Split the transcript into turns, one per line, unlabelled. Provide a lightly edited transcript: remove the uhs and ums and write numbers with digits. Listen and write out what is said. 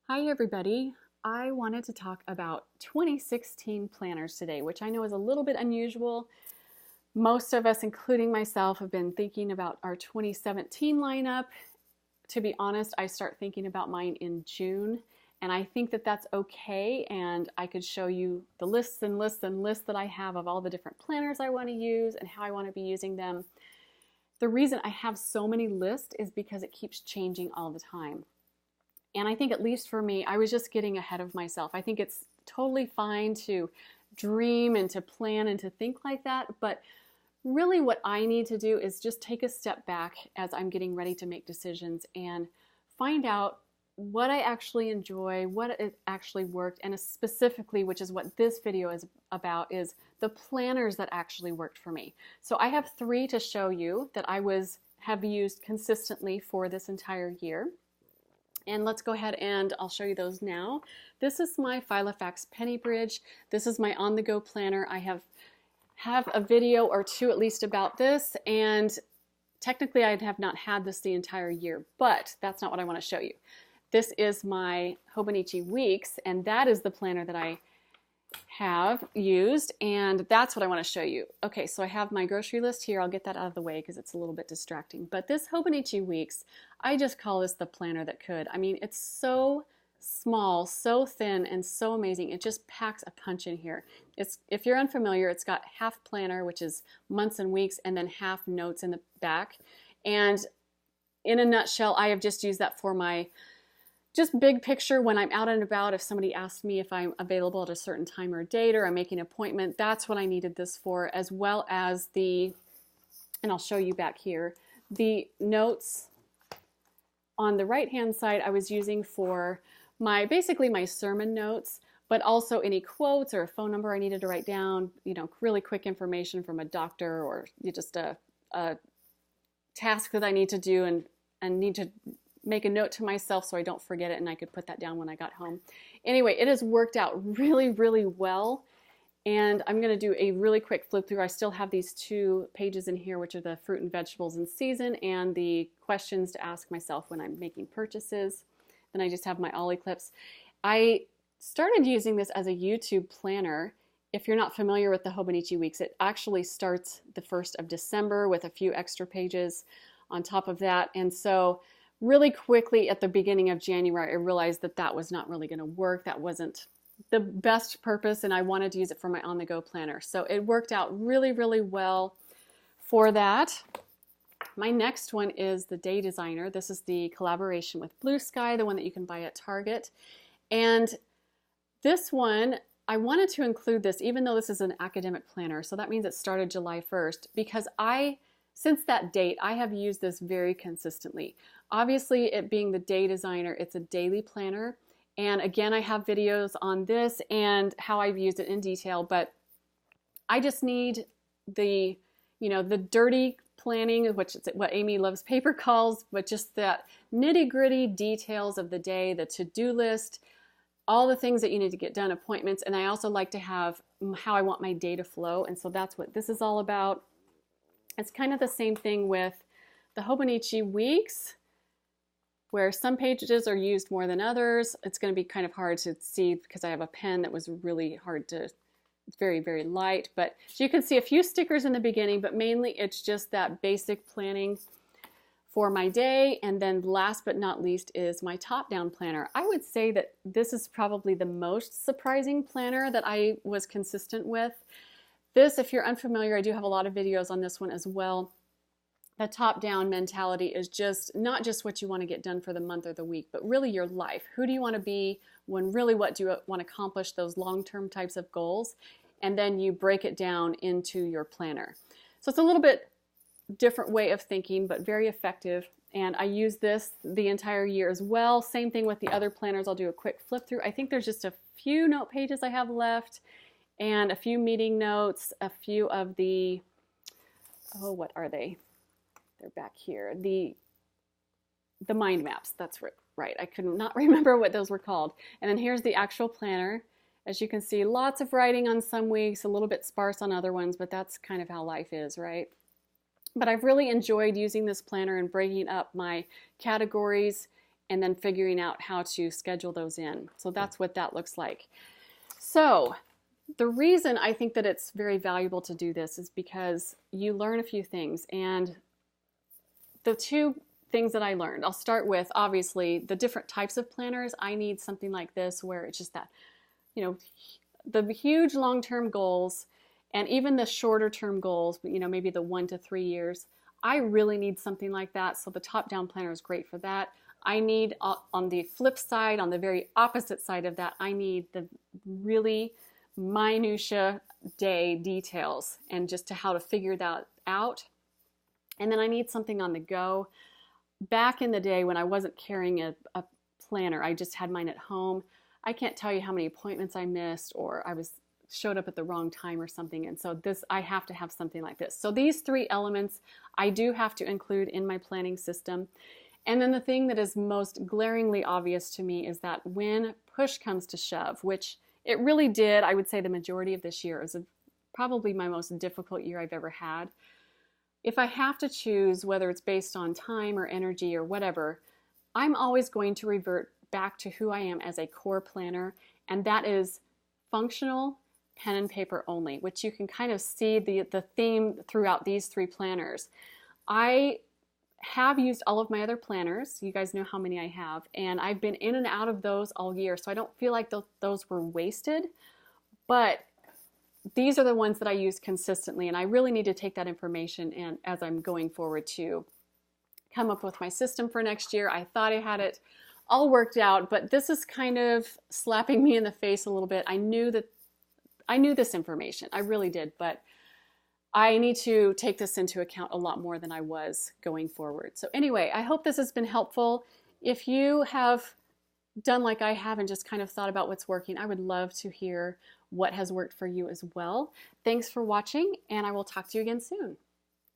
Hi everybody. I wanted to talk about 2016 planners today, which I know is a little bit unusual. Most of us, including myself, have been thinking about our 2017 lineup. To be honest, I start thinking about mine in June, and I think that that's okay, and I could show you the lists and lists and lists that I have of all the different planners I want to use and how I want to be using them. The reason I have so many lists is because it keeps changing all the time. And I think, at least for me, I was just getting ahead of myself. I think it's totally fine to dream and to plan and to think like that, but really what I need to do is just take a step back as I'm getting ready to make decisions and find out what I actually enjoy, what it actually worked, and specifically, which is what this video is about, is the planners that actually worked for me. So I have 3 to show you that I have used consistently for this entire year. And let's go ahead and I'll show you those now. This is my Filofax Penny Bridge. This is my on-the-go planner. I have a video or 2 at least about this, and technically I have not had this the entire year, but that's not what I want to show you. This is my Hobonichi Weeks, and that is the planner that I have used, and that's what I want to show you. Okay, so I have my grocery list here. I'll get that out of the way because it's a little bit distracting. But this Hobonichi Weeks, I just call this the planner that could. I mean, it's so small, so thin, and so amazing. It just packs a punch in here. If you're unfamiliar, it's got half planner, which is months and weeks, and then half notes in the back. And in a nutshell, I have just used that for my just big picture when I'm out and about. If somebody asks me if I'm available at a certain time or date, or I'm making an appointment, that's what I needed this for, as well as and I'll show you back here, the notes on the right hand side I was using for basically my sermon notes, but also any quotes or a phone number I needed to write down, really quick information from a doctor, or just a task that I need to do and need to make a note to myself so I don't forget it, and I could put that down when I got home. Anyway, it has worked out really, really well, and I'm going to do a really quick flip through. I still have these 2 pages in here, which are the fruit and vegetables in season and the questions to ask myself when I'm making purchases. Then I just have my Ollie clips. I started using this as a YouTube planner. If you're not familiar with the Hobonichi Weeks, it actually starts the 1st of December with a few extra pages on top of that, and so really quickly at the beginning of January, I realized that that was not really going to work. That wasn't the best purpose, and I wanted to use it for my on-the-go planner. So it worked out really, really well for that. My next one is the Day Designer. This is the collaboration with Blue Sky, the one that you can buy at Target. And this one, I wanted to include this, even though this is an academic planner. So that means it started July 1st, because since that date, I have used this very consistently. Obviously, it being the Day Designer, it's a daily planner. And again, I have videos on this and how I've used it in detail, but I just need the dirty planning, which is what Amy Loves Paper calls, but just that nitty-gritty details of the day, the to-do list, all the things that you need to get done, appointments. And I also like to have how I want my day to flow. And so that's what this is all about. It's kind of the same thing with the Hobonichi Weeks, where some pages are used more than others. It's going to be kind of hard to see because I have a pen that was really hard to, it's very, very light. But so you can see a few stickers in the beginning, but mainly it's just that basic planning for my day. And then last but not least is my top-down planner. I would say that this is probably the most surprising planner that I was consistent with. This, if you're unfamiliar, I do have a lot of videos on this one as well. The top-down mentality is just not just what you want to get done for the month or the week, but really your life. Who do you want to be when really what do you want to accomplish, those long-term types of goals? And then you break it down into your planner. So it's a little bit different way of thinking, but very effective. And I use this the entire year as well. Same thing with the other planners. I'll do a quick flip through. I think there's just a few note pages I have left, and a few meeting notes, a few of the, what are they? They're back here. The mind maps, that's right. I could not remember what those were called. And then here's the actual planner. As you can see, lots of writing on some weeks, a little bit sparse on other ones, but that's kind of how life is, right? But I've really enjoyed using this planner and breaking up my categories and then figuring out how to schedule those in. So that's what that looks like. So the reason I think that it's very valuable to do this is because you learn a few things. And the two things that I learned, I'll start with obviously the different types of planners. I need something like this where it's just that, you know, the huge long-term goals and even the shorter term goals, you know, maybe the 1 to 3 years. I really need something like that. So the top-down planner is great for that. I need, on the flip side, on the very opposite side of that, I need the really minutia day details and just to how to figure that out. And then I need something on the go. Back in the day when I wasn't carrying a planner, I just had mine at home. I can't tell you how many appointments I missed, or I showed up at the wrong time or something. And so I have to have something like this. So these 3 elements I do have to include in my planning system. And then the thing that is most glaringly obvious to me is that when push comes to shove, which it really did, I would say the majority of this year, it was probably my most difficult year I've ever had. If I have to choose whether it's based on time or energy or whatever, I'm always going to revert back to who I am as a core planner, and that is functional, pen and paper only, which you can kind of see the theme throughout these 3 planners. I have used all of my other planners. You guys know how many I have, and I've been in and out of those all year, so I don't feel like those were wasted, but these are the ones that I use consistently, and I really need to take that information and as I'm going forward to come up with my system for next year. I thought I had it all worked out, but this is kind of slapping me in the face a little bit. I knew this information, I really did, but I need to take this into account a lot more than I was going forward. So anyway, I hope this has been helpful. If you have done like I have and just kind of thought about what's working, I would love to hear what has worked for you as well. Thanks for watching, and I will talk to you again soon.